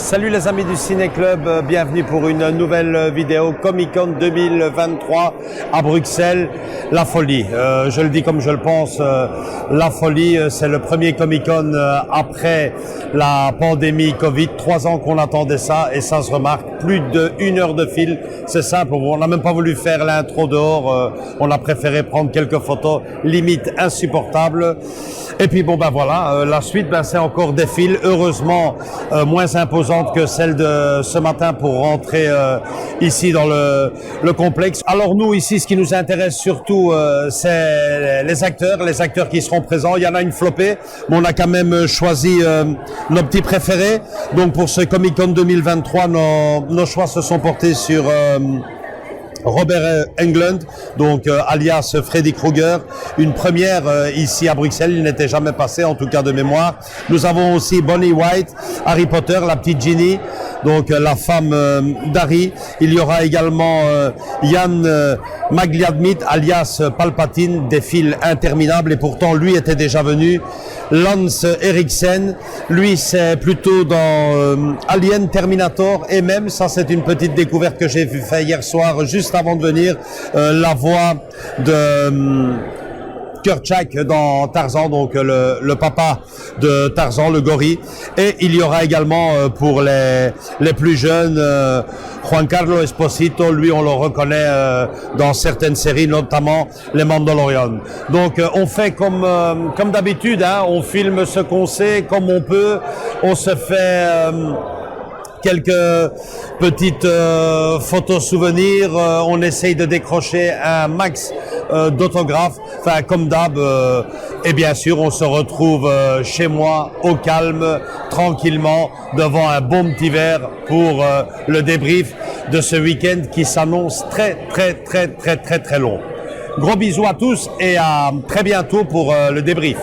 Salut les amis du Ciné Club, bienvenue pour une nouvelle vidéo Comic Con 2023 à Bruxelles. La folie, je le dis comme je le pense, la folie, c'est le premier Comic Con après la pandémie Covid. 3 ans qu'on attendait ça et ça se remarque, plus d'1 heure de fil, c'est simple, on n'a même pas voulu faire l'intro dehors, on a préféré prendre quelques photos, limite insupportable. Et puis bon ben voilà, la suite c'est encore des files, heureusement moins imposantes que celle de ce matin pour rentrer ici dans le complexe. Alors nous ici, ce qui nous intéresse surtout, c'est les acteurs qui seront présents. Il y en a une flopée, mais on a quand même choisi nos petits préférés. Donc pour ce Comic Con 2023, nos choix se sont portés sur Robert Englund, donc alias Freddy Krueger, une première ici à Bruxelles, il n'était jamais passé, en tout cas de mémoire. Nous avons aussi Bonnie White, Harry Potter, la petite Ginny, donc la femme d'Harry. Il y aura également Ian McDiarmid, alias Palpatine, des fils interminables, et pourtant lui était déjà venu. Lance Eriksen, lui c'est plutôt dans Alien, Terminator, et même, ça c'est une petite découverte que j'ai fait hier soir, juste avant de venir, la voix de Kerchak dans Tarzan, donc le papa de Tarzan, le gorille. Et il y aura également pour les plus jeunes Giancarlo Esposito, lui on le reconnaît dans certaines séries, notamment les Mandalorian. Donc on fait comme d'habitude, hein, on filme ce qu'on sait comme on peut, on se fait quelques petites photos souvenirs, on essaye de décrocher un max d'autographes, enfin comme d'hab, et bien sûr on se retrouve chez moi au calme, tranquillement, devant un bon petit verre pour le débrief de ce week-end qui s'annonce très long. Gros bisous à tous et à très bientôt pour le débrief.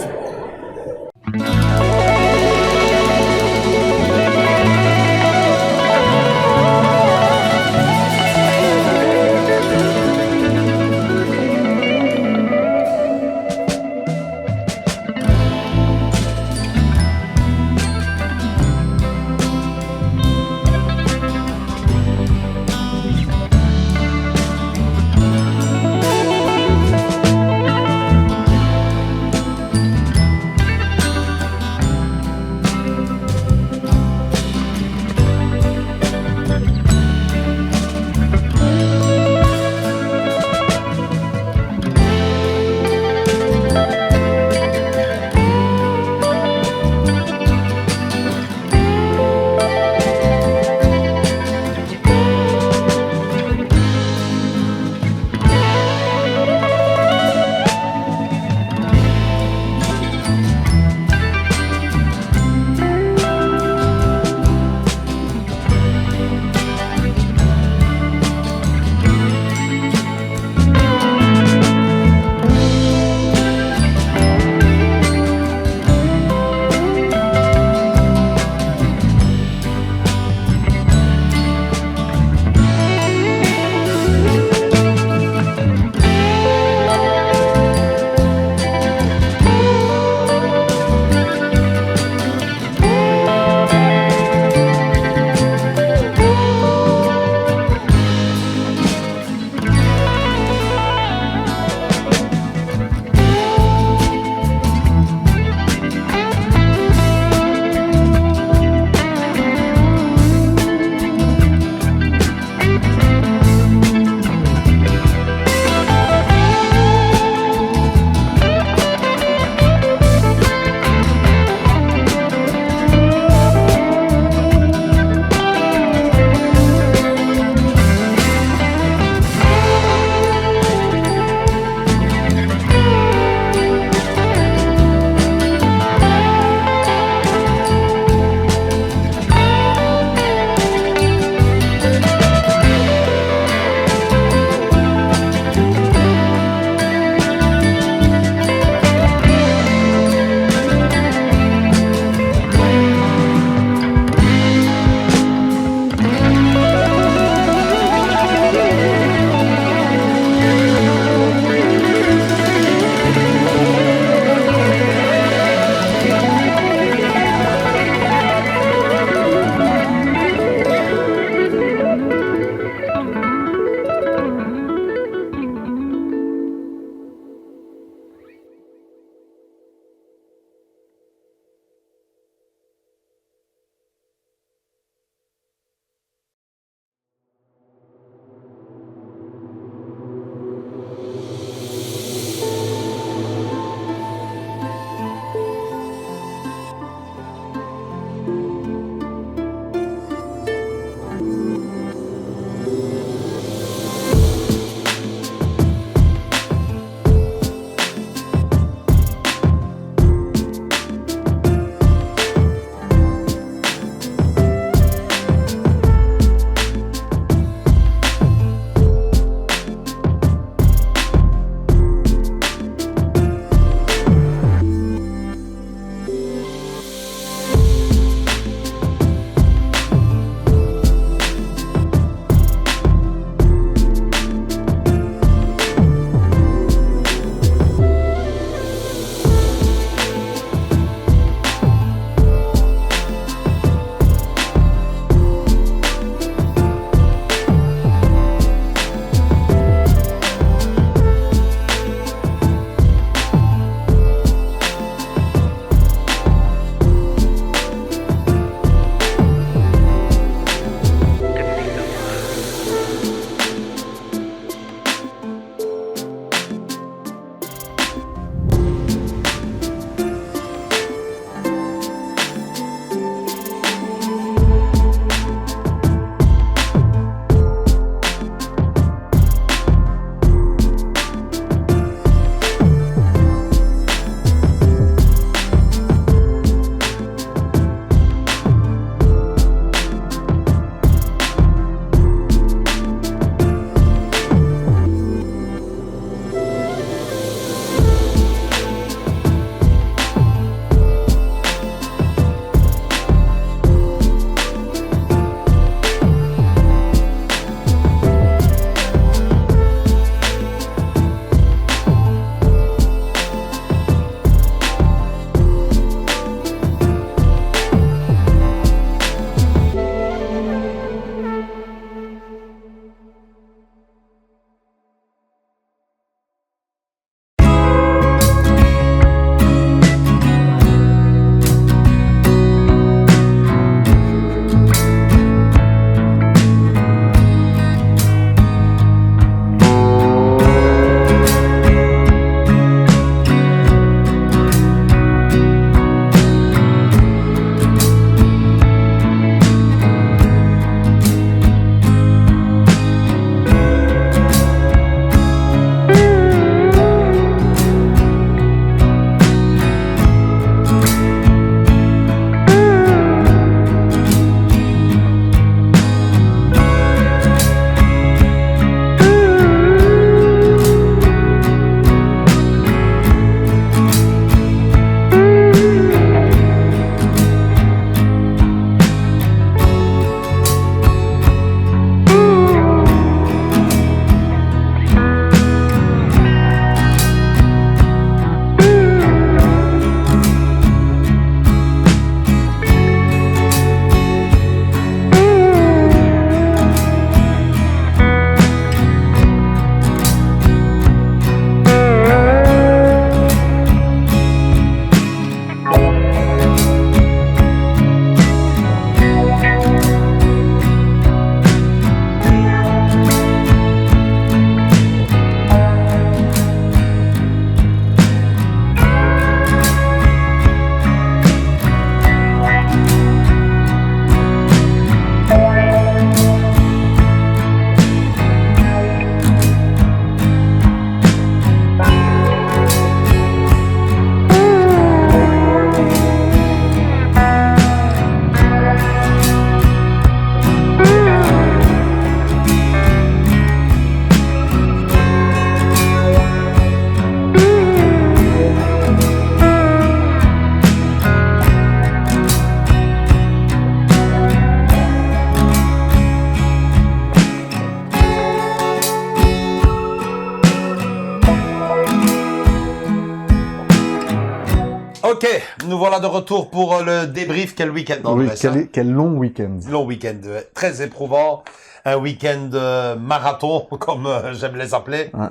Ok, nous voilà de retour pour le débrief. Quel week-end dans Oui, le reste, quel long week-end. long week-end, très éprouvant. Un week-end marathon, comme j'aime les appeler. Ouais.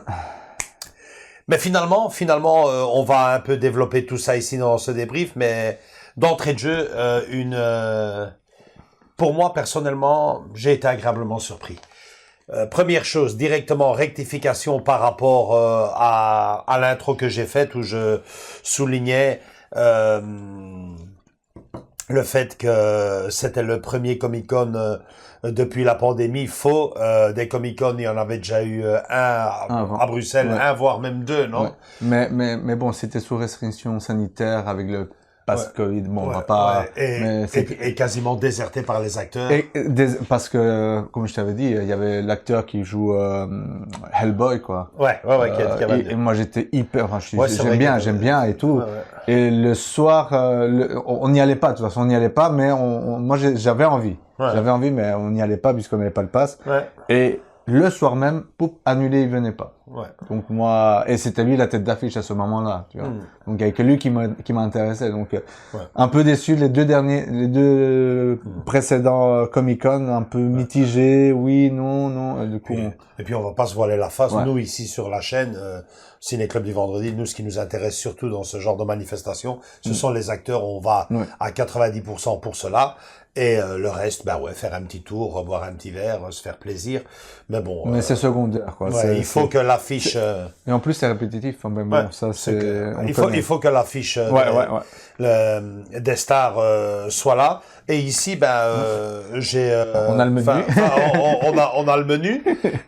Mais finalement, on va un peu développer tout ça ici dans ce débrief. Mais d'entrée de jeu, pour moi, personnellement, j'ai été agréablement surpris. Première chose, directement rectification par rapport à l'intro que j'ai faite où je soulignais le fait que c'était le premier Comic-Con depuis la pandémie. Faux, des Comic-Con, il y en avait déjà eu un à Bruxelles, ouais. un voire même deux, non? Ouais. Mais bon, c'était sous restriction sanitaire avec le pass Covid. Bon, on va Ouais, pas. ouais. Et quasiment déserté par les acteurs. Parce que, comme je t'avais dit, il y avait l'acteur qui joue Hellboy, quoi. Ouais, et moi, j'étais hyper. Enfin, Ouais, j'aime bien et tout. Ouais. Et le soir, on n'y allait pas. De toute façon, on n'y allait pas, mais moi, j'avais envie. Ouais. J'avais envie, mais on n'y allait pas puisqu'on n'avait pas le pass. Ouais. Et le soir même, poup, annulé, il venait pas. Ouais. Donc moi, et c'était lui la tête d'affiche à ce moment-là, tu vois. Donc il y avait que lui qui m'intéressait. Donc un peu déçu les deux précédents Comic-Con, un peu mitigé, oui, non. Du coup, et puis on va pas se voiler la face. Ouais. Nous ici sur la chaîne Ciné Club du Vendredi, nous ce qui nous intéresse surtout dans ce genre de manifestation, ce sont les acteurs. On va à 90% pour cela. Et le reste, faire un petit tour, boire un petit verre, se faire plaisir. Mais bon. Mais c'est secondaire, quoi. Ouais, il faut que l'affiche. Et en plus, c'est répétitif. Enfin, ben bon, ça, il faut que l'affiche des stars soit là. Et ici, j'ai. On a le menu. On a le menu.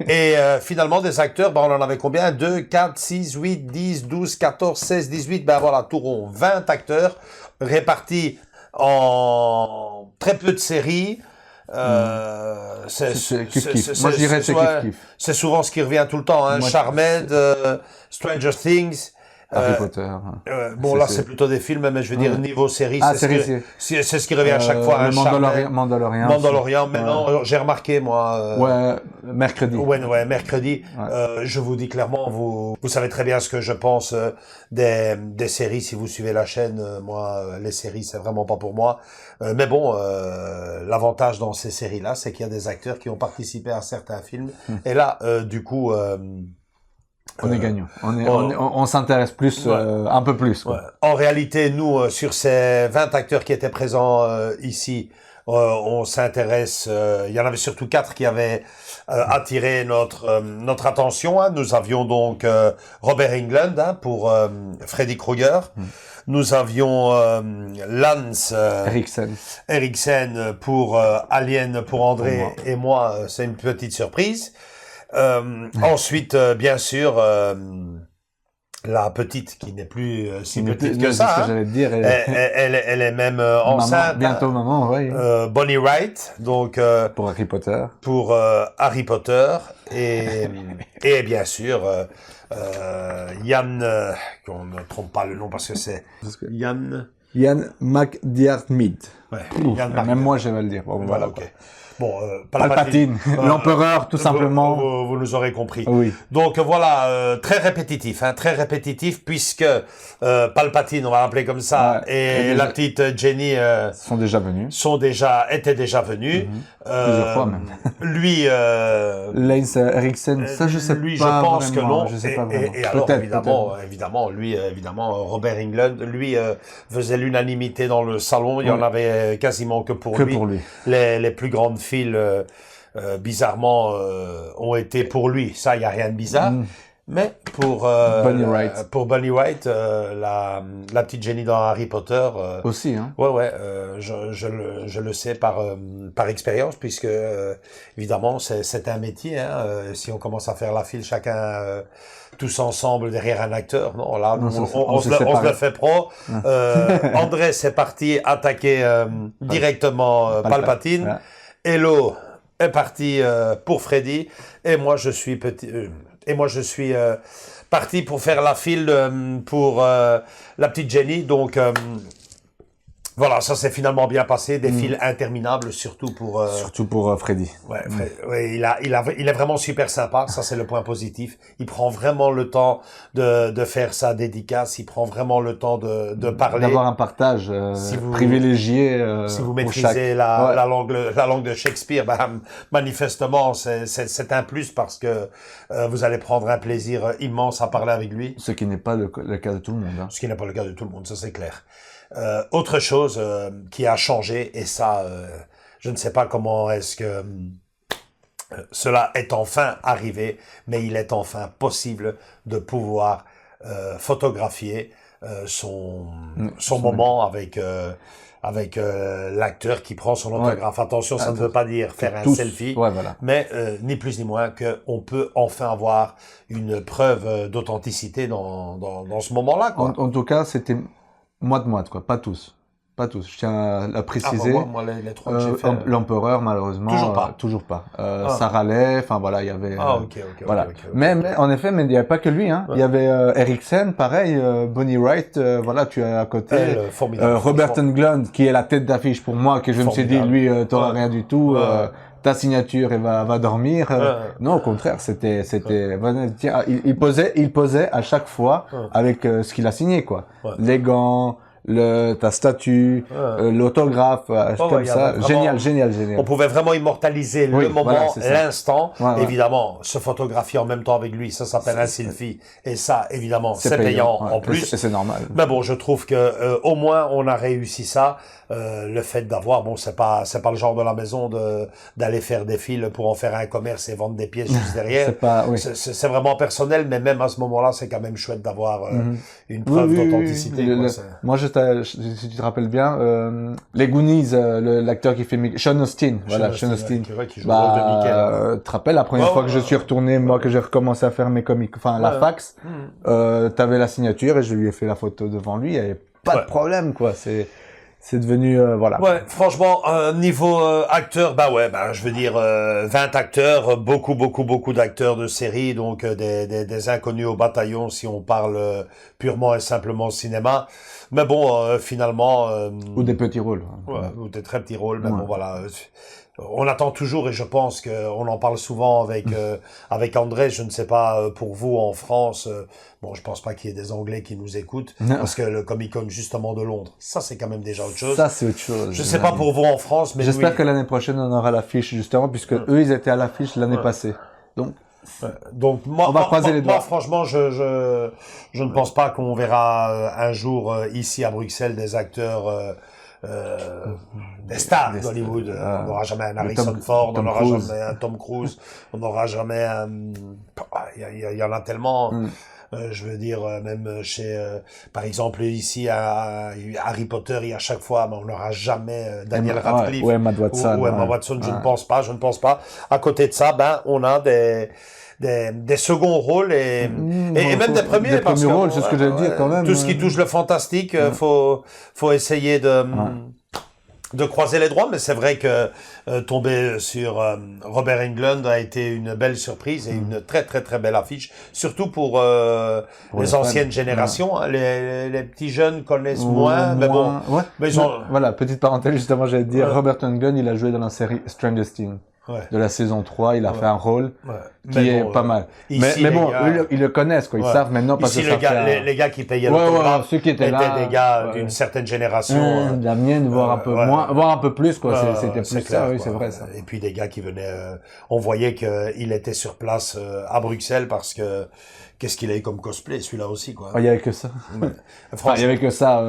Et finalement, des acteurs, on en avait combien? 2, 4, 6, 8, 10, 12, 14, 16, 18. Tout rond. 20 acteurs répartis en très peu de séries. C'est kiff-kiff. Moi, je dirais c'est kiff-kiff. C'est souvent ce qui revient tout le temps, hein. Charmed, Stranger Things. Harry Potter. Là, c'est plutôt des films, mais je veux dire, niveau série, c'est ce qui revient à chaque fois. Le Mandalorian. Maintenant, j'ai remarqué, moi. Mercredi. Mercredi. Ouais. Je vous dis clairement, vous savez très bien ce que je pense des séries. Si vous suivez la chaîne, moi, les séries, c'est vraiment pas pour moi. Mais bon, l'avantage dans ces séries-là, c'est qu'il y a des acteurs qui ont participé à certains films. Et là, du coup, on est gagnant. On s'intéresse plus, un peu plus, quoi. Ouais. En réalité, nous, sur ces 20 acteurs qui étaient présents ici, on s'intéresse. Il y en avait surtout 4 qui avaient attiré notre attention. Hein. Nous avions donc Robert Englund pour Freddy Krueger. Nous avions Lance Eriksen pour Alien pour André et moi. C'est une petite surprise. Ensuite, bien sûr, la petite qui n'est plus si petite que ça. C'est ce que j'allais te dire. Elle est même enceinte. Bientôt maman, oui. Bonnie Wright, donc pour Harry Potter. Pour Harry Potter et bien sûr Yann, qu'on ne trompe pas le nom parce que c'est Yann McDiarmid. Ouais, même moi je vais le dire. Bon, voilà. Okay. Bon, Palpatine, l'empereur, tout simplement. Vous nous aurez compris. Oui. Donc voilà, très répétitif, puisque Palpatine, on va l'appeler comme ça, et la petite Jenny étaient déjà venus. Plusieurs fois même. Lui, Lance Eriksen, ça je sais lui, pas. Je pense vraiment, que non. Je sais pas vraiment. Et alors évidemment, Robert Englund, lui faisait l'unanimité dans le salon. Il y en avait quasiment que pour lui. Les plus grandes files, bizarrement, ont été pour lui. Ça, il y a rien de bizarre. Mais pour Bonnie Wright, la petite Jenny dans Harry Potter aussi, hein. Je le sais par expérience, puisque évidemment c'est un métier, hein. Si on commence à faire la file chacun tous ensemble derrière un acteur, non, là on se le fait pro. André c'est parti attaquer directement Palpatine. Hello est parti pour Freddy, et moi je suis parti pour faire la file pour la petite Jenny. Donc Voilà, ça s'est finalement bien passé, des files interminables, surtout pour... Surtout pour Freddy. Ouais, ouais, il est vraiment super sympa, ça c'est le point positif. Il prend vraiment le temps de faire sa dédicace, il prend vraiment le temps de parler. D'avoir un partage Si vous- privilégié. Si vous pour maîtrisez chaque- la Ouais. langue de Shakespeare, ben, manifestement c'est un plus parce que vous allez prendre un plaisir immense à parler avec lui. Ce qui n'est pas le cas de tout le monde. Hein. Ce qui n'est pas le cas de tout le monde, ça c'est clair. Autre chose qui a changé, et ça, je ne sais pas comment est-ce que cela est enfin arrivé, mais il est enfin possible de pouvoir photographier son moment avec l'acteur qui prend son autographe. Attention, ça ne veut pas dire faire un Tous. selfie, Ouais, voilà. mais ni plus ni moins qu'on peut enfin avoir une preuve d'authenticité dans ce moment-là, quoi. En tout cas, c'était moite-moite, quoi. Pas tous. Pas tous. Je tiens à Ah, préciser. moi, les trois que j'ai fait. L'empereur, malheureusement. Toujours pas. Sarah Lay, enfin voilà, il y avait. Ok. Voilà. ok. Mais en effet, mais il n'y avait pas que lui, hein. Ouais. Il y avait Eriksen, pareil, Bonnie Wright, voilà, tu as à côté. Formidable. Robert franchement. Englund, qui est la tête d'affiche pour moi, que je me suis dit, Formidable. lui, t'auras Ouais. rien du tout. Ouais. Ta signature et va dormir. Ouais. Non, au contraire, c'était, voilà, tiens, il posait à chaque fois Ouais. avec ce qu'il a signé, quoi. Ouais. Les gants, ta statue, Ouais. l'autographe, comme ouais, il y ça. avait vraiment- Génial. On pouvait vraiment immortaliser Oui, le moment, voilà, c'est ça. l'instant. Ouais. Évidemment, se photographier en même temps avec lui, ça s'appelle un selfie. Et ça, évidemment, c'est C'est payant ouais. en plus. Et c'est normal. Mais bon, je trouve que au moins on a réussi ça. Le fait d'avoir, bon, c'est pas le genre de la maison d'aller faire des files pour en faire un commerce et vendre des pièces juste derrière. C'est pas, oui. C'est vraiment personnel, mais même à ce moment-là, c'est quand même chouette d'avoir une Oui, preuve oui, oui, d'authenticité. oui. quoi, c'est- Moi, si tu te rappelles bien, les Goonies, l'acteur qui fait Sean Austin, voilà, Sean Austin. qui joue le rôle de Mickey, là. Tu te rappelles la première Ouais, fois ouais, que je suis retourné, moi, que j'ai recommencé à faire mes comics, enfin, la Ouais. fax, t'avais la signature et je lui ai fait la photo devant lui, il y avait pas Ouais. de problème, quoi. C'est devenu, voilà. Ouais, franchement, niveau acteur, bah ouais, bah je veux dire 20 acteurs, beaucoup d'acteurs de série, donc des inconnus au bataillon si on parle purement et simplement cinéma. Mais bon, finalement, Ou des petits rôles. ouais, ou des très petits rôles, mais Ouais. bon voilà. On attend toujours et je pense qu'on en parle souvent avec André. Je ne sais pas pour vous en France. Bon, je pense pas qu'il y ait des Anglais qui nous écoutent Non. parce que le Comic-Con justement de Londres, ça c'est quand même déjà autre chose. Ça, c'est autre chose. Je sais pas pour vous en France, mais J'espère oui. que l'année prochaine, on aura l'affiche, justement, puisque eux, ils étaient à l'affiche l'année passée. Donc, Donc moi, On va croiser les doigts. moi, franchement, je ne pense pas qu'on verra un jour ici à Bruxelles des acteurs, des stars Des d'Hollywood. stars. On n'aura jamais un Le Harrison Tom- Ford, on Tom n'aura Cruise. jamais un Tom Cruise, on n'aura jamais un... Il y en a tellement... je veux dire, même chez, par exemple, ici à Harry Potter, il y a chaque fois, mais on n'aura jamais Daniel Radcliffe ouais, Emma Watson, ou Emma ouais. Watson. Je Ouais. ne pense pas. À côté de ça, ben, on a des seconds rôles et même des premiers. Des parce premiers que, rôles, c'est ce que j'allais dire quand même. Tout ce qui touche le fantastique, faut essayer de croiser les droits, mais c'est vrai que tomber sur Robert Englund a été une belle surprise et une très belle affiche, surtout pour les les fans. anciennes générations. Hein. Les petits jeunes connaissent moins, mais bon. Ouais. Mais ils ont... Voilà, petite parenthèse, justement, j'allais te dire, Robert Englund, il a joué dans la série Stranger Things. Ouais. De la saison 3, il a fait un rôle qui Mais est bon, pas mal. ici, Mais les bon, gars- eux, ils le connaissent, quoi. Ils savent maintenant parce Ici, que ça fait les gars qui payaient Ouais, l'autographe ouais, ceux qui étaient là, des gars ouais. d'une certaine génération. la mienne, voire un peu ouais. moins, voire un peu plus, quoi. C'était C'est plus clair, ça, oui, quoi. c'est vrai, ça. Et puis des gars qui venaient, on voyait qu'il était sur place à Bruxelles parce que qu'est-ce qu'il a eu comme cosplay, celui-là aussi, quoi. Il y avait que ça. Enfin, il y avait que ça,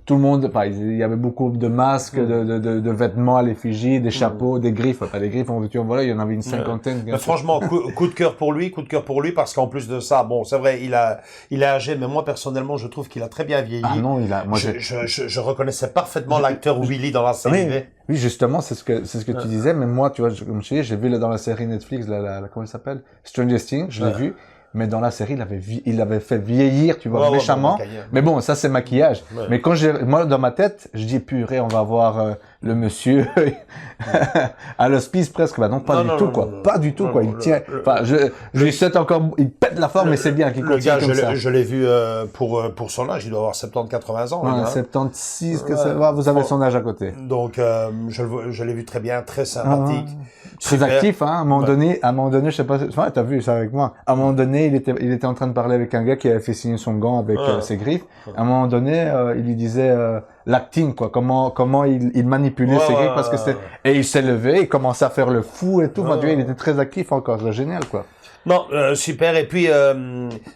tout le monde, enfin, il y avait beaucoup de masques, de vêtements à l'effigie, des chapeaux, des griffes, enfin, des griffes, voilà, il y en avait une cinquantaine. Mais franchement, coup de cœur pour lui, parce qu'en plus de ça, bon, c'est vrai, il est âgé, mais moi, personnellement, je trouve qu'il a très bien vieilli. Ah non, moi, je reconnaissais parfaitement l'acteur Willy dans la série. Oui, justement, c'est ce que tu disais, mais moi, tu vois, comme je te dis, j'ai vu là dans la série Netflix, comment elle s'appelle? Stranger Things, je l'ai vu. mais dans la série, il avait fait vieillir, tu vois, méchamment. Mais bon, ça, c'est maquillage. Ouais. Mais quand moi, dans ma tête, je dis, purée, on va voir le monsieur à l'hospice presque. Bah non, pas du tout, quoi. Pas du tout, quoi. Il tient, enfin, je lui souhaite encore, il pète la forme, mais c'est bien qu'il continue gars, comme ça. Je l'ai vu, pour son âge, il doit avoir 70, 80 ans. Ouais, 76, que ça va, vous avez son âge à côté. Donc, je l'ai vu très bien, très sympathique. Très actif, hein. À un moment donné, je sais pas, enfin, t'as vu ça avec moi. À un moment donné, il était en train de parler avec un gars qui avait fait signer son gant avec ses griffes. À un moment donné, il lui disait l'acting, quoi. Comment il manipulait ses griffes parce que et il s'est levé, il commençait à faire le fou et tout. Tu vois, il était très actif encore, c'est génial, quoi. Non, super. Et puis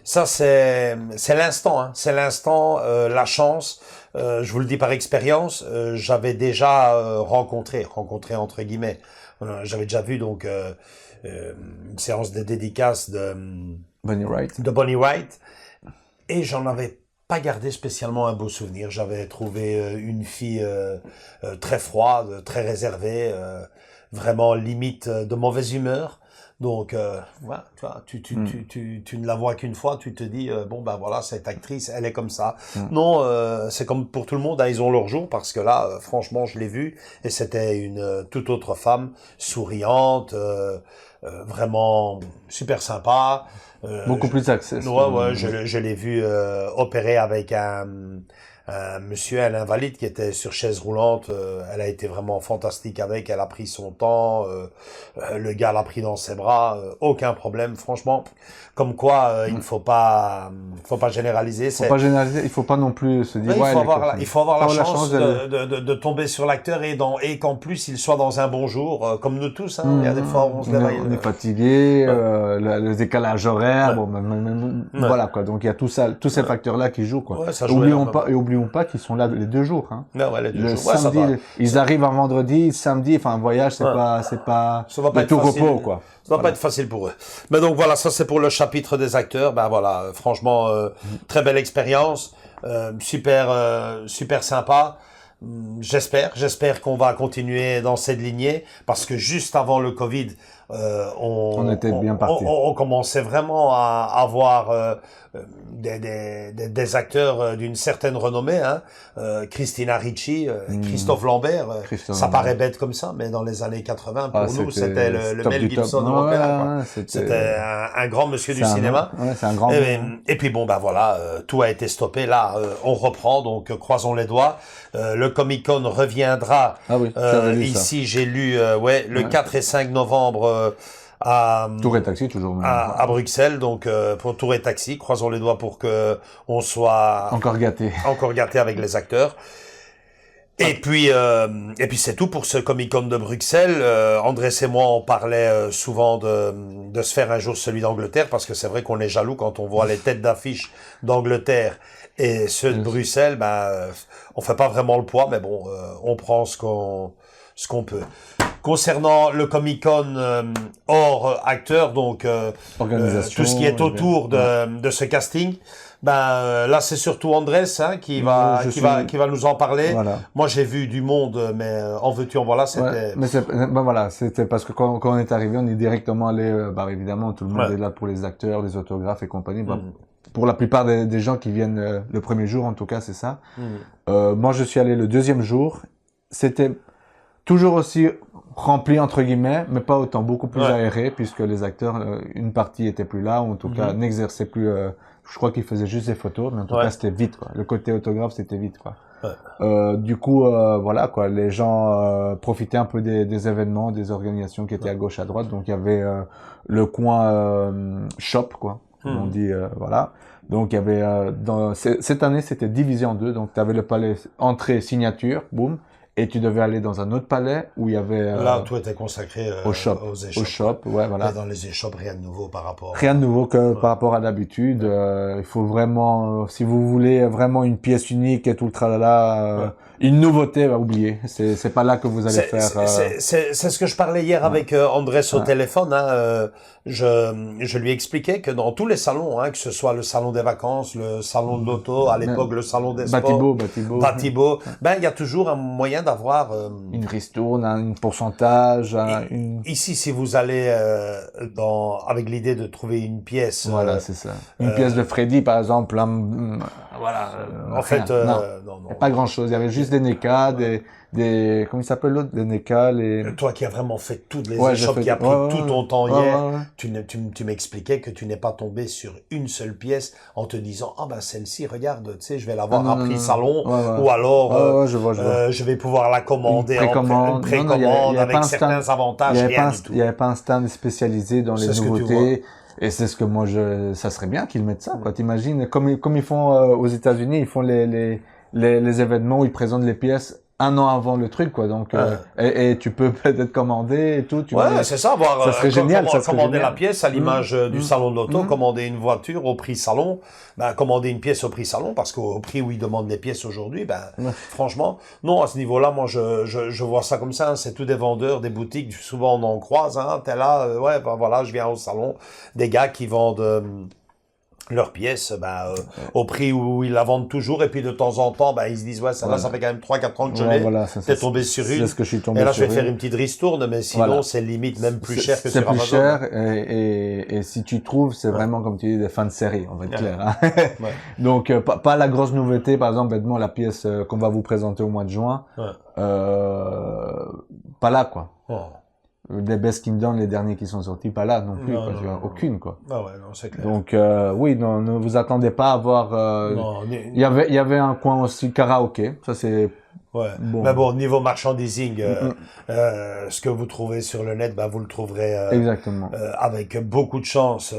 ça, c'est l'instant, hein. C'est l'instant, la chance. Je vous le dis par expérience. J'avais déjà rencontré entre guillemets. J'avais déjà vu donc une séance de dédicace de Bonnie Wright. Et j'en avais pas gardé spécialement un beau souvenir. J'avais trouvé une fille très froide, très réservée, vraiment limite de mauvaise humeur. Donc, voilà, tu vois, tu ne la vois qu'une fois, tu te dis, bon, ben voilà, cette actrice, elle est comme ça. Non, c'est comme pour tout le monde, hein, ils ont leur jour, parce que là, franchement, je l'ai vue, et c'était une toute autre femme, souriante, vraiment super sympa. Beaucoup plus accessible. Ouais, je l'ai vue opérer avec un monsieur, un invalide qui était sur chaise roulante. Elle a été vraiment fantastique avec, elle a pris son temps, le gars l'a pris dans ses bras, aucun problème, franchement. Comme quoi, il ne faut pas généraliser. Il faut pas non plus se dire, il faut avoir la chance de tomber sur l'acteur et qu'en plus il soit dans un bon jour, comme nous tous, hein. Il y a des fois où on se réveille. On est fatigué, le décalage horaire, voilà, quoi. Donc il y a tout ça, tous ces facteurs-là qui jouent, quoi. Oublions pas qu'ils sont là les 2 jours, hein. Les 2 jours. Samedi, ils arrivent un vendredi, samedi, enfin, un voyage, c'est pas tout repos, quoi. Ça va pas être facile pour eux. Mais donc voilà, ça c'est pour le chapitre des acteurs. Ben voilà, franchement, très belle expérience, super sympa. J'espère qu'on va continuer dans cette lignée, parce que juste avant le Covid, on était bien parti. On commençait vraiment à avoir des acteurs d'une certaine renommée, hein. Christina Ricci, Christophe Lambert, ça paraît bête comme ça, mais dans les années 80, pour nous, c'était le Mel Gibson européen. C'était un grand monsieur du cinéma. C'est un grand. Et puis bon, ben voilà, tout a été stoppé. Là, on reprend, donc croisons les doigts. Le Comic-Con reviendra. Ici, j'ai lu, le 4 et 5 novembre. À Tour et Taxi, toujours. À Bruxelles, donc pour Tour et Taxi, croisons les doigts pour que on soit encore gâté avec les acteurs. Et puis c'est tout pour ce Comic-Con de Bruxelles. Andrés et moi, on parlait souvent de se faire un jour celui d'Angleterre, parce que c'est vrai qu'on est jaloux quand on voit les têtes d'affiche d'Angleterre et ceux de Bruxelles. On fait pas vraiment le poids, mais bon, on prend ce qu'on peut. Concernant le Comic-Con hors acteur, donc organisation, tout ce qui est autour de ce casting, là c'est surtout Andrés, hein, qui va nous en parler. Voilà. Moi j'ai vu du monde, mais en veux-tu en voilà, c'était. C'était parce que quand on est arrivé, on est directement allé. Évidemment, tout le monde est là pour les acteurs, les autographes et compagnie. Pour la plupart des gens qui viennent le premier jour, en tout cas, c'est ça. Moi, je suis allé le 2e jour. C'était toujours aussi rempli entre guillemets, mais pas autant, beaucoup plus aéré, puisque les acteurs, une partie était plus là, ou en tout cas n'exerçaient plus. Je crois qu'ils faisaient juste des photos, mais en tout cas c'était vite, quoi. Le côté autographe, c'était vite, quoi. Du coup, voilà, quoi. Les gens profitaient un peu des événements, des organisations qui étaient à gauche, à droite. Donc il y avait le coin shop, quoi. On dit voilà. Donc il y avait cette année c'était divisé en 2. Donc tu avais le palais entrée signature, boum. Et tu devais aller dans un autre palais où il y avait... Là, tout était consacré aux échoppes. Au shop, ouais, voilà. Mais dans les échoppes, rien de nouveau par rapport... Rien de nouveau que par rapport à d'habitude. Il faut vraiment... si vous voulez vraiment une pièce unique et tout le tralala... Une nouveauté, oubliez. C'est pas là que vous allez faire... C'est ce que je parlais hier avec Andrés au téléphone. Hein, je lui expliquais que dans tous les salons, hein, que ce soit le salon des vacances, le salon de l'auto, à l'époque le salon des sports... Batibo. il y a toujours un moyen d'avoir... Une ristourne, un pourcentage, Ici, si vous allez avec l'idée de trouver une pièce... Voilà, c'est ça. Une pièce de Freddy, par exemple, là, voilà. En rien. fait, non. non. Il n'y a pas grand-chose. Il y avait juste des NECA, comment il s'appelle l'autre? Des NECA, Toi qui as vraiment fait toutes les Ouais, échoppes, qui a pris tout ton temps ouais, hier, ouais. tu m'expliquais que tu n'es pas tombé sur une seule pièce en te disant, ah ben celle-ci, regarde, tu sais, je vais l'avoir à prix salon, ou alors je vois. je vais pouvoir la commander une précommande avec certains avantages, rien du tout. Il n'y avait pas un stand spécialisé dans les nouveautés. Et c'est ce que moi ça serait bien qu'ils mettent ça, quoi. T'imagines, comme ils font aux États-Unis, ils font les événements où ils présentent les pièces un an avant le truc, quoi. Donc, et tu peux peut-être commander et tout. C'est ça, voir, ça serait génial, commander la pièce à l'image du salon de l'auto, commander une voiture au prix salon, commander une pièce au prix salon, parce qu'au prix où ils demandent les pièces aujourd'hui, franchement, non, à ce niveau-là, moi, je vois ça comme ça, hein, c'est tous des vendeurs, des boutiques, souvent on en croise, hein, t'es là, voilà, je viens au salon, des gars qui vendent, leurs pièces, au prix où ils la vendent toujours, et puis de temps en temps, ils se disent, ça fait quand même 3-4 ans que je l'ai, t'es tombé sur une, ce que je suis tombé et là je vais faire une petite ristourne, mais sinon c'est limite même plus cher que sur Amazon. C'est plus cher, et si tu trouves, c'est vraiment, comme tu dis, des fins de série, on va être clair. Hein. Donc, pas la grosse nouveauté, par exemple, bêtement, la pièce qu'on va vous présenter au mois de juin, pas là, quoi. Les Best Kingdom, les derniers qui sont sortis, pas là non plus, aucune, quoi. Ah ouais, non, c'est clair. Donc, oui, non, ne vous attendez pas à voir, il y avait un coin aussi karaoké, ça c'est, bon. Mais bon, niveau merchandising, ce que vous trouvez sur le net, vous le trouverez, exactement. Avec beaucoup de chance,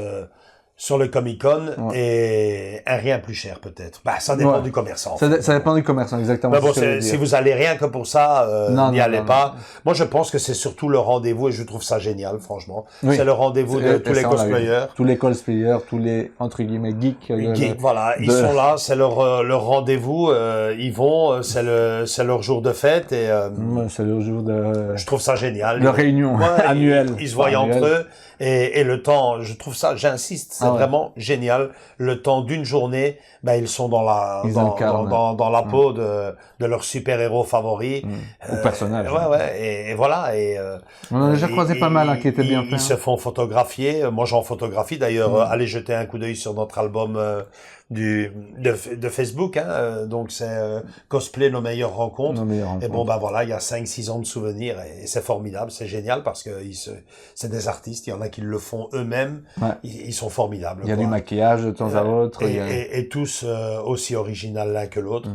sur le Comic-Con, et un rien plus cher peut-être. Ça dépend du commerçant. Ça dépend du commerçant, exactement. Mais bon, si vous allez rien que pour ça, n'y allez pas. Moi, je pense que c'est surtout le rendez-vous, et je trouve ça génial, franchement. C'est le rendez-vous de tous les cosplayers. Tous les cosplayers, tous les, entre guillemets, geeks. Voilà, ils sont là, c'est leur rendez-vous, ils vont, c'est leur jour de fête, et c'est leur jour de... Je trouve ça génial. De réunion annuelle. Ils se voient entre eux. Et le temps, je trouve ça, j'insiste, c'est vraiment génial. Le temps d'une journée, ils sont dans la peau de leur super-héros favori. Ou personnage. Et voilà. Et, on a déjà croisé pas mal, qui étaient bien faits. Ils se font photographier. Moi, j'en photographie. D'ailleurs, allez jeter un coup d'œil sur notre album, de Facebook, hein. Donc c'est cosplay nos meilleures rencontres. Et bon voilà, il y a 5-6 ans de souvenirs, et c'est formidable, c'est génial, parce que c'est des artistes, il y en a qui le font eux-mêmes, ils sont formidables. Il y a du maquillage de temps à autre. Et tous aussi originaux l'un que l'autre.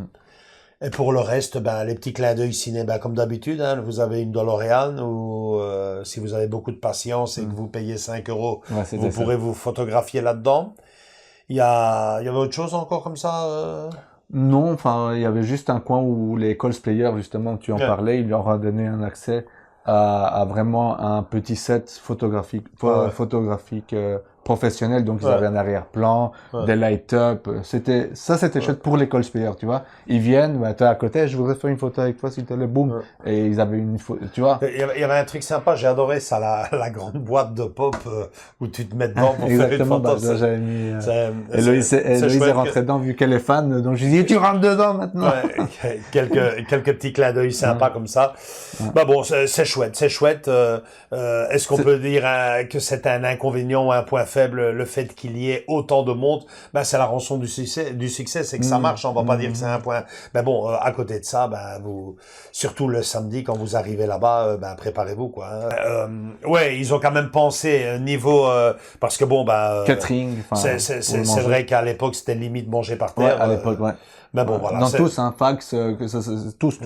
Et pour le reste, les petits clins d'œil ciné, comme d'habitude, hein, vous avez une DeLorean, ou si vous avez beaucoup de patience et que vous payez 5 €, vous pourrez vous photographier là-dedans. Il y avait autre chose encore comme ça Non, enfin, il y avait juste un coin où les cosplayers, justement, tu en parlais, il leur a donné un accès à vraiment un petit set photographique professionnel, donc ils avaient un arrière-plan, des light-up, c'était chouette pour les cosplayers, tu vois. Ils viennent, t'es à côté, je voudrais faire une photo avec toi, s'il te plaît, boum. Et ils avaient une photo, tu vois. Il y avait un truc sympa, j'ai adoré ça, la grande boîte de pop, où tu te mets dedans pour faire une photo. J'avais mis, Héloïse est rentrée dedans, vu qu'elle est fan, donc je lui ai dit, tu rentres dedans maintenant. Quelques petits clins d'œil sympas comme ça. Bon, c'est chouette. Est-ce qu'on peut dire que c'est un inconvénient ou un point faible, le fait qu'il y ait autant de monde? C'est la rançon du succès, c'est que ça marche, on va pas dire que c'est un point. Bon, à côté de ça, vous, surtout le samedi, quand vous arrivez là-bas, préparez-vous, quoi. Ils ont quand même pensé niveau, parce que catering, c'est vrai qu'à l'époque, c'était limite manger par terre. À l'époque, Mais bon, voilà. Dans tous, fax, tous.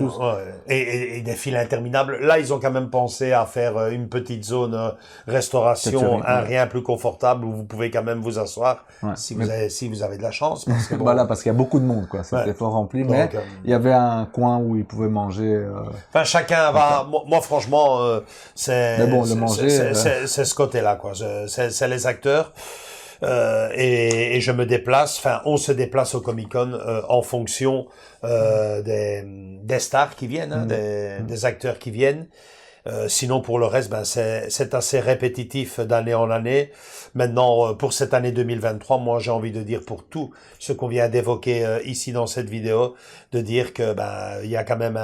Et des files interminables. Là, ils ont quand même pensé à faire une petite zone restauration, rien plus confortable, où vous pouvez quand même vous asseoir, si vous avez de la chance. Parce que parce qu'il y a beaucoup de monde, quoi. C'était fort rempli, mais il y avait un coin où ils pouvaient manger. Chacun va. Moi, franchement, c'est. Mais bon, le manger. C'est ce côté-là, quoi. C'est les acteurs. Et je me déplace, on se déplace au Comic-Con en fonction des stars qui viennent, des acteurs qui viennent. Sinon, pour le reste, c'est assez répétitif d'année en année. Maintenant, pour cette année 2023, moi, j'ai envie de dire, pour tout ce qu'on vient d'évoquer ici dans cette vidéo, de dire que il y a quand même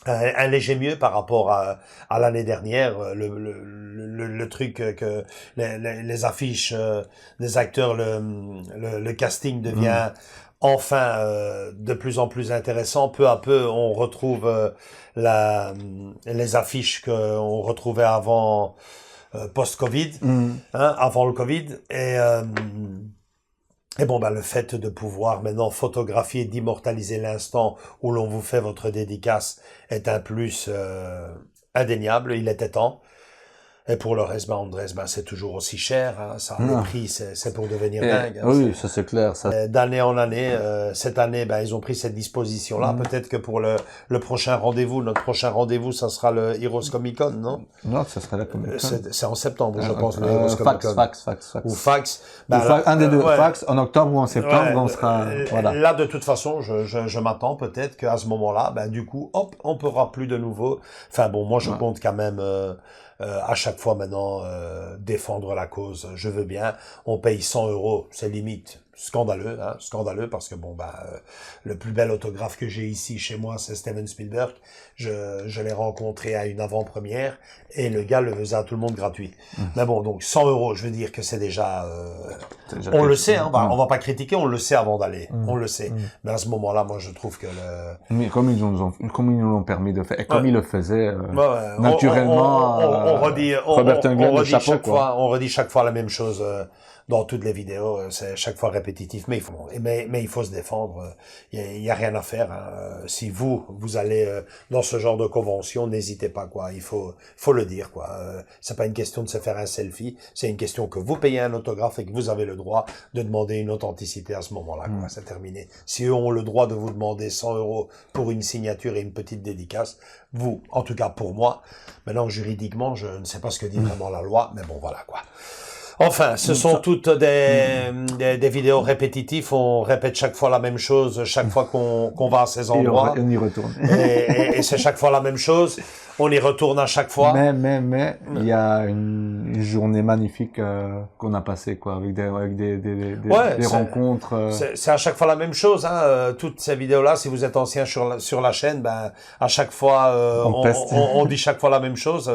un léger mieux par rapport à l'année dernière. Le truc que les affiches des acteurs, le casting devient enfin de plus en plus intéressant. Peu à peu, on retrouve les affiches qu'on retrouvait avant post-Covid, hein, avant le Covid. Et bon, le fait de pouvoir maintenant photographier, d'immortaliser l'instant où l'on vous fait votre dédicace est un plus indéniable. Il était temps. Et pour le reste, Andrés, c'est toujours aussi cher. Hein, ça, les prix, c'est pour devenir dingue. Hein, oui, ça c'est clair. Ça. D'année en année, cette année, ils ont pris cette disposition-là. Peut-être que pour le prochain rendez-vous, notre prochain rendez-vous, ça sera le Heroes Comic Con, non? Non, ça sera la Comic Con. C'est en septembre, je pense, le Heroes Comic Con. Fax. Ou Fax. Un des deux, Fax, en octobre ou en septembre, on sera, voilà. Là, de toute façon, je m'attends peut-être qu'à ce moment-là, du coup, hop, on pourra plus de nouveau. Enfin bon, moi, je compte quand même, à chaque fois maintenant défendre la cause. Je veux bien. On paye 100 €, c'est limite scandaleux, hein, scandaleux parce que le plus bel autographe que j'ai ici chez moi, c'est Steven Spielberg. Je l'ai rencontré à une avant-première et le gars le faisait à tout le monde gratuit. Mais bon, donc 100 €, je veux dire que c'est déjà, on le sait, hein, on va pas critiquer, on le sait avant d'aller, on le sait. Mais à ce moment-là, moi, je trouve que mais comme ils nous l'ont permis de faire, et comme ils le faisaient, naturellement, on redit chaque fois la même chose. Dans toutes les vidéos, c'est chaque fois répétitif, mais il faut se défendre. Il y a rien à faire. Hein. Si vous allez dans ce genre de convention, n'hésitez pas, quoi. Il faut le dire, quoi. C'est pas une question de se faire un selfie, c'est une question que vous payez un autographe et que vous avez le droit de demander une authenticité à ce moment-là, quoi. C'est terminé. Si eux ont le droit de vous demander 100 € pour une signature et une petite dédicace, vous, en tout cas pour moi, maintenant juridiquement, je ne sais pas ce que dit vraiment la loi, mais bon, voilà, quoi. Enfin, ce sont toutes des vidéos répétitives. On répète chaque fois la même chose, chaque fois qu'on va à ces endroits. Et on y retourne. et c'est chaque fois la même chose. On y retourne à chaque fois. Mais il y a une journée magnifique qu'on a passée, quoi, avec des rencontres. C'est à chaque fois la même chose, hein. Toutes ces vidéos-là, si vous êtes ancien sur la chaîne, à chaque fois on dit chaque fois la même chose.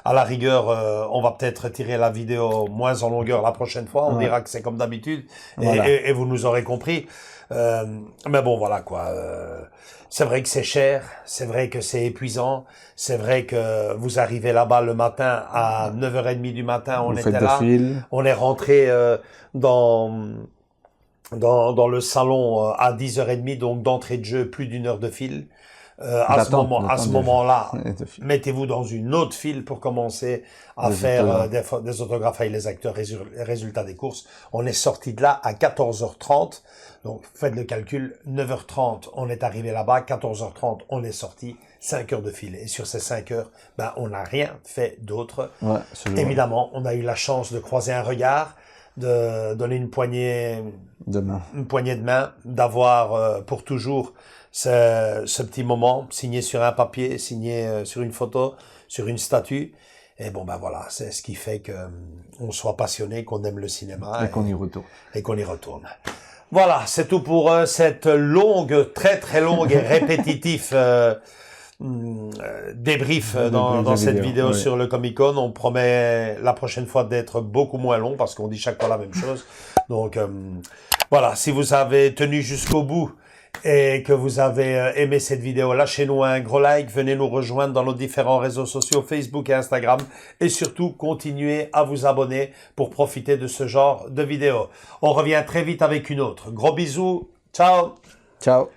À la rigueur, on va peut-être tirer la vidéo moins en longueur la prochaine fois. On dira que c'est comme d'habitude, et vous nous aurez compris. Mais bon, voilà, quoi. C'est vrai que c'est cher, c'est vrai que c'est épuisant, c'est vrai que vous arrivez là-bas le matin à 9h30 du matin, on était là, on est rentré dans le salon à 10h30, donc d'entrée de jeu, plus d'1 heure de file. À ce moment-là, mettez-vous dans une autre file pour commencer à faire des autographes avec les acteurs. Résultat des courses, on est sorti de là à 14h30. Donc, faites le calcul, 9h30, on est arrivé là-bas, 14h30, on est sorti, 5 heures de file. Et sur ces 5 heures, on n'a rien fait d'autre. Évidemment, on a eu la chance de croiser un regard, de donner une poignée de main, d'avoir pour toujours ce petit moment signé sur un papier, signé sur une photo, sur une statue. Et bon, voilà, c'est ce qui fait que on soit passionné, qu'on aime le cinéma. Et qu'on y retourne. Et qu'on y retourne. Voilà, c'est tout pour cette longue, très très longue et répétitif débrief dans cette vidéo sur le Comic Con. On promet la prochaine fois d'être beaucoup moins long parce qu'on dit chaque fois la même chose. Donc voilà, si vous avez tenu jusqu'au bout et que vous avez aimé cette vidéo, lâchez-nous un gros like, venez nous rejoindre dans nos différents réseaux sociaux, Facebook et Instagram, et surtout, continuez à vous abonner pour profiter de ce genre de vidéos. On revient très vite avec une autre. Gros bisous, ciao. Ciao.